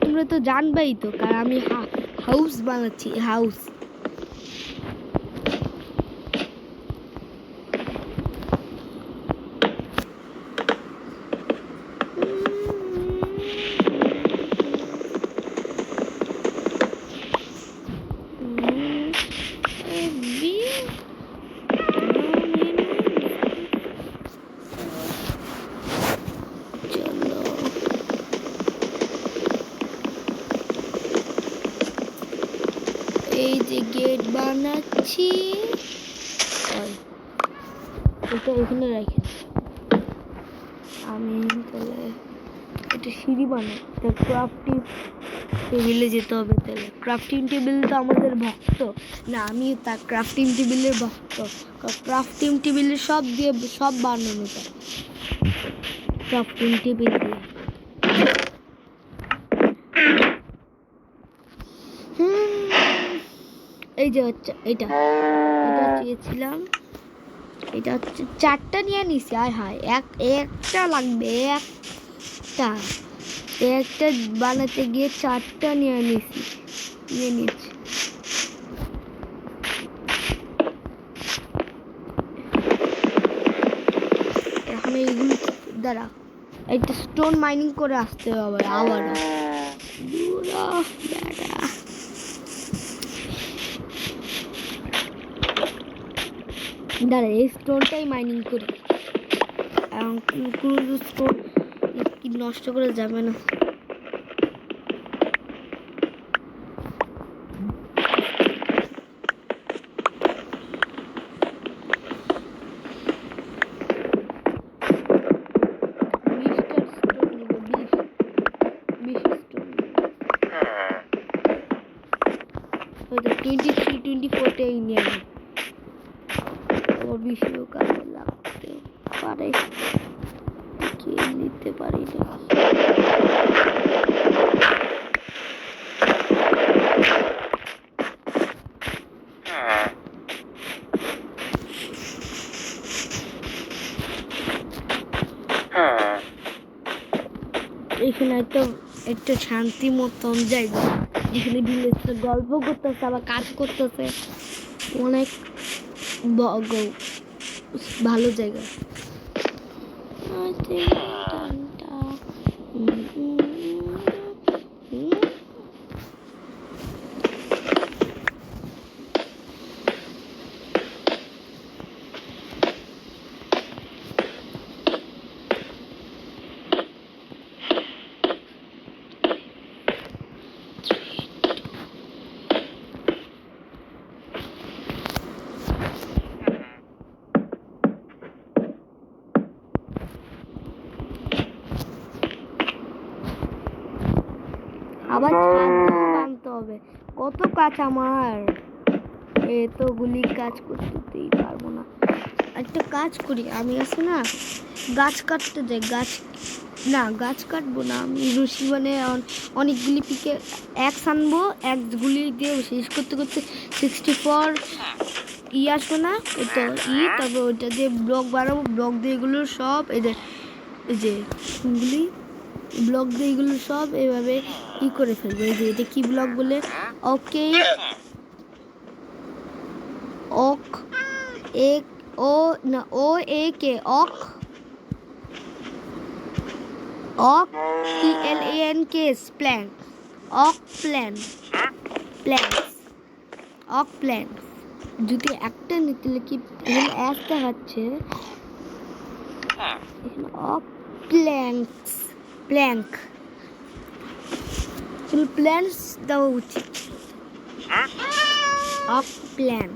তোমরা তো জানবাই তো, কারণ আমি হাউস বানাচ্ছি, হাউস। এই যে গেট বানাচ্ছি, এটা এখানে রাখি। আমি তাহলে এটা সিঁড়ি বানাই, ক্রাফটিং টেবিলে যেতে হবে। তাহলে ক্রাফটিং টেবিল তো আমাদের ভক্ত না, আমি তার ক্রাফটিং টেবিলের ভক্ত। ক্রাফটিং টেবিলের সব বানানো যায় ক্রাফটিং টেবিল দিয়ে। এই যে হচ্ছে এটা চেয়েছিলাম, এটা হচ্ছে 4টা নিয়ে নিছি। হায় একটা লাগবে, একটা বানাতে গিয়ে 4টা নিয়ে নিচ্ছি। এখন এইগুলো দ্বারা একটা স্টোন মাইনিং করে আসতে হবে আবারও। দাঁড়া, এই স্টোনটাই মাইনিং করি, কোনো স্টোন কি নষ্ট করে যাবে না। হয়তো 23, 24টাই নিয়ে নেব, বেশিও কাজে লাগতে পারে, কি নিতে পারি না। এখানে একটা শান্তি মতন জায়গা, যেখানে ভিলেজটা গল্প করতেছে আবার কাজ করতেছে, অনেক ভালো জায়গা। আবার বানতে হবে, কত কাজ আমার, এতগুলি কাজ করতেই পারবো না। একটা কাজ করি, আমি আছে না গাছ কাটতে যাই, গাছ কাটবো না, আমি রশি মানে অনেকগুলি পিকে এক আনবো, একগুলি দিয়ে শেষ করতে করতে 64 আসবো না, তো তারপর ওইটা দিয়ে ব্লক বানাবো, ব্লক দিয়ে এগুলো সব এই যে ব্লক দিয়ে এগুলো সব এভাবে করে ফেলবো। এই যে এটা কি ব্লক বলে, ওকে PLANK প্ল্যান, প্ল্যান। যদি একটা নিতে কি একটা হচ্ছে প্ল্যান্স দেওয়া উচিত, প্ল্যান।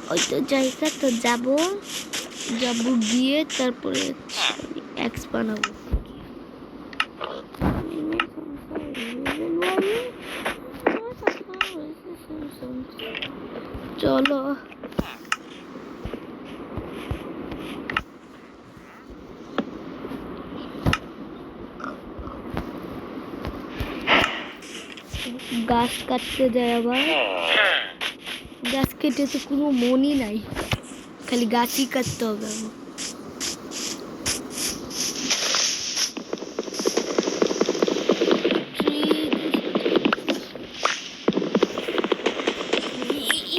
ওই তো জায়গা তো যাবো গিয়ে তারপরে এক্স বানাবো চলো গাছ কাটতে যায় আবার গাছ কেটে তো কোনো মনই নাই খালি গাছই কাটতে হবে আমার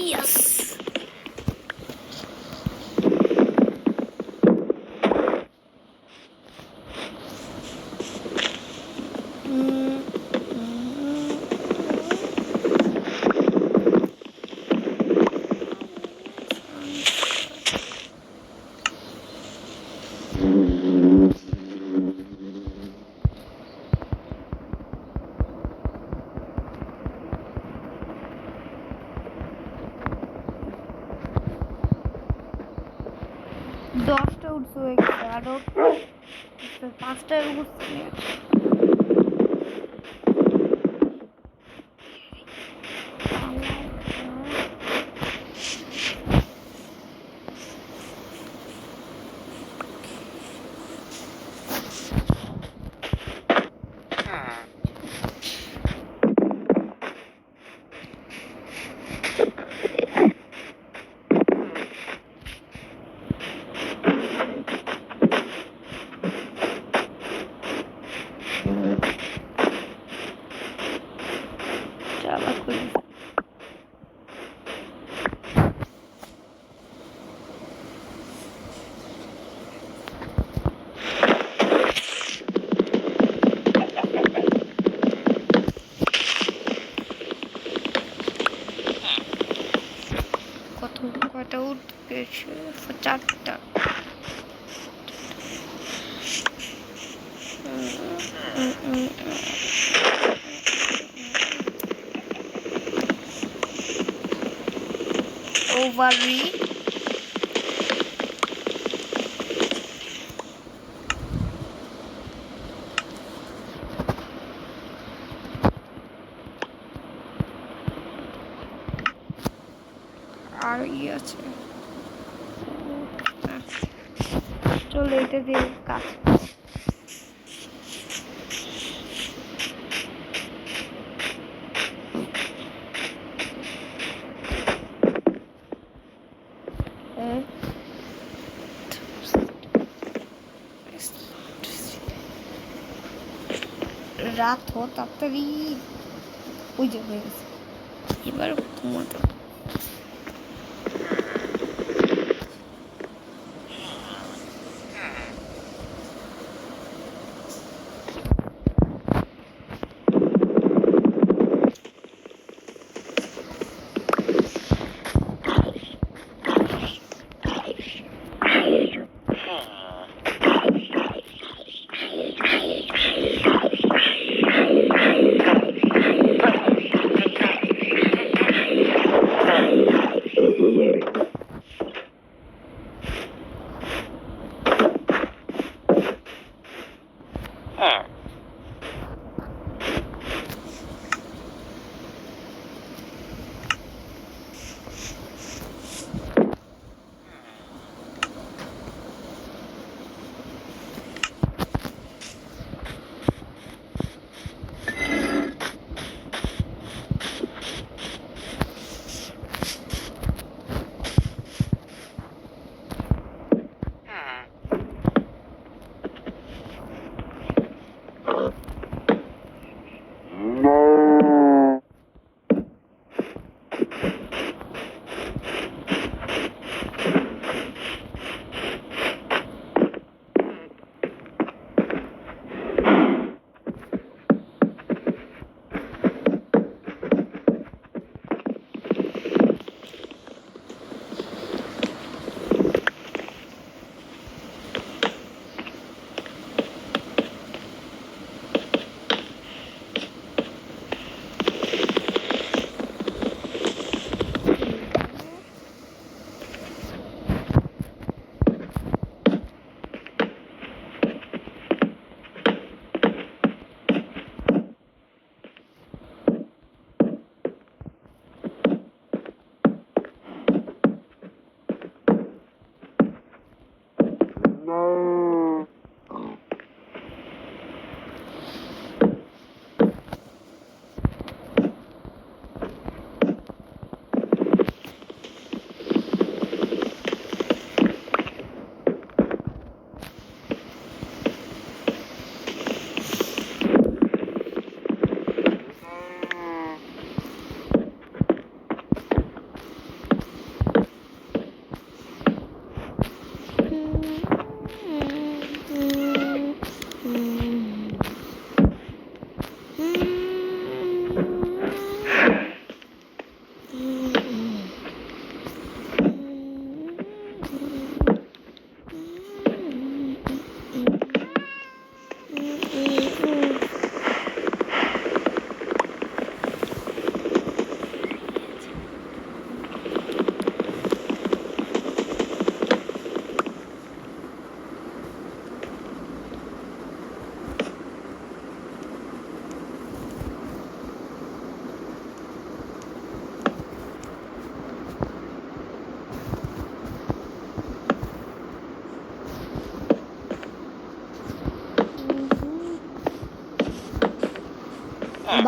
Yes. দশটা উঠছে হয়ে গেছে আরো পাঁচটায় উঠছে চালা করি কটা উঠেছে চারটা ovary আর ইয়ে আছে চলো এটা দিয়ে কাজ রাত হো তাড়াতাড়ি ওই যে হয়ে গেছে এবার ঘুমাতে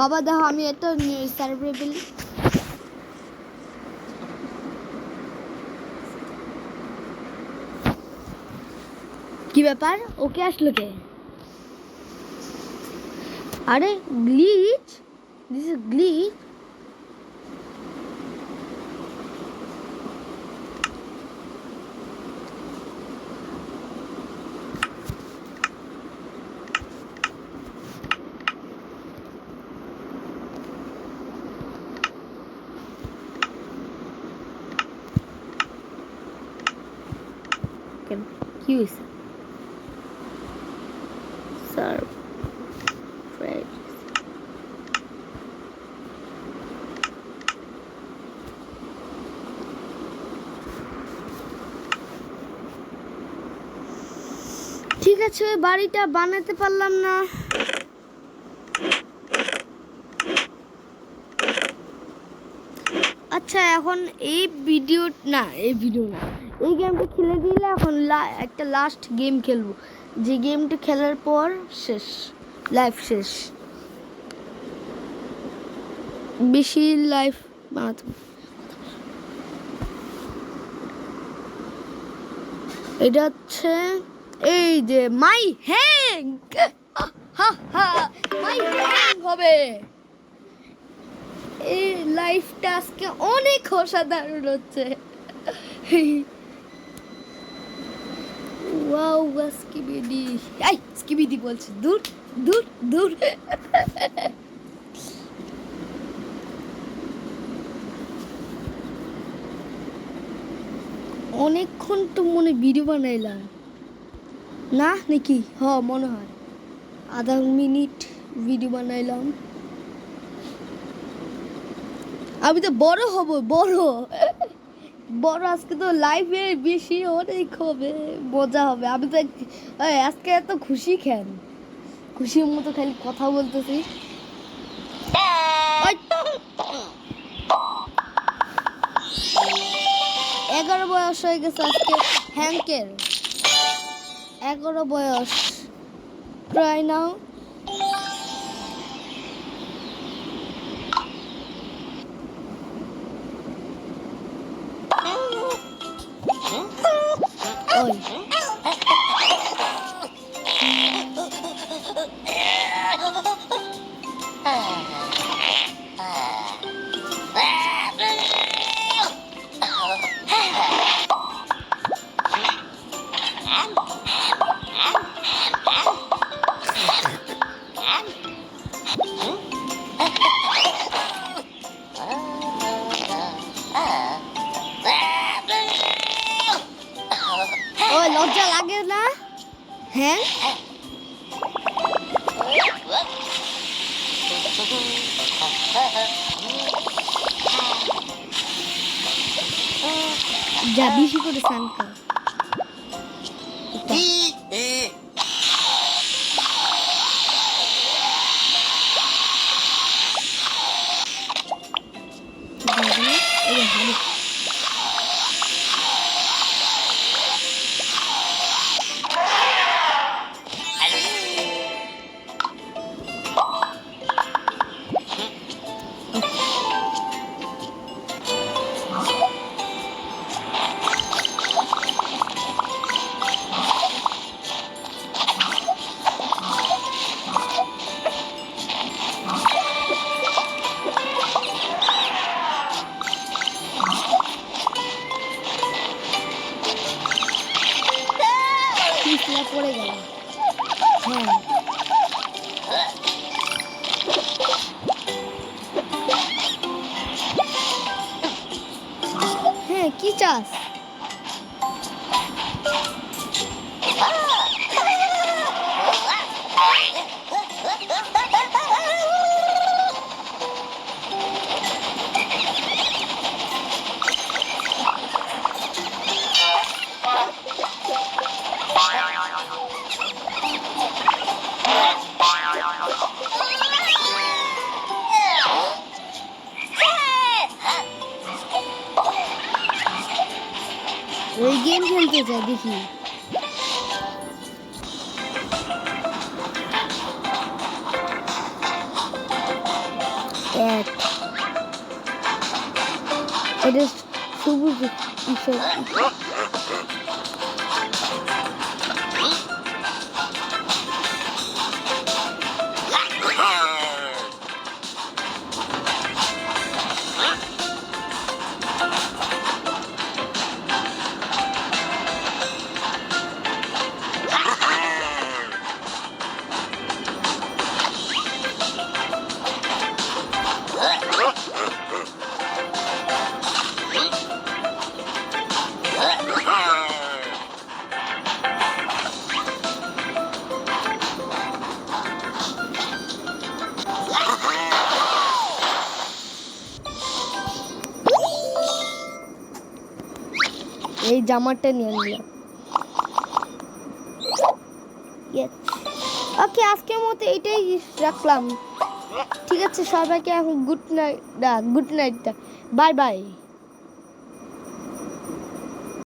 বাবা দেখো আমি এত সার্ভাইভাল কি ব্যাপার ওকে আসলো কে আরে গ্লিচ দিস ইজ গ্লিচ কি হয়েছে স্যার ফ্রেড ঠিক আছে বাড়িটা বানাতে পারলাম না আচ্ছা এখন এই ভিডিও না এই গেমটা খেলে দিলে এখন একটা লাস্ট গেম খেলবো যে গেমটা খেলার পর শেষ লাইফ শেষ বেশি লাইফ বানাতে এটা হচ্ছে এই যে মাই হ্যাঙ্ক মাই হ্যাঙ্ক হবে এই লাইফটা আজকে অনেক অসাধারণ হচ্ছে ওয়াও স্কিবিডি বলছে দূর দূর দূর অনেকক্ষণ তো মনে ভিডিও বানাইলাম না নাকি মনে হয় আধা মিনিট ভিডিও বানাইলাম আমি তো বড় হব বড় আজকে তো লাইফে বেশি অনেক হবে মজা হবে আমি তো আজকে এত খুশি খুশির মতো খালি কথা বলতেছি 11 বয়স হয়ে গেছে আজকে হ্যাঙ্কের 11 বয়স ট্রাই নাও ওই লজ্জা লাগে না হ্যাঁ যা বেশি করে স্নান কর পড়ে গেল হ্যাঁ কি চাস ওই গেম খেলতে চাই দেখি এক এটা সবুজ ইসব এই জামাটা নিয়ে নিলাম ওকে আজকের মতো এটাই রাখলাম ঠিক আছে সবাইকে এখন গুড নাইট বাই বাই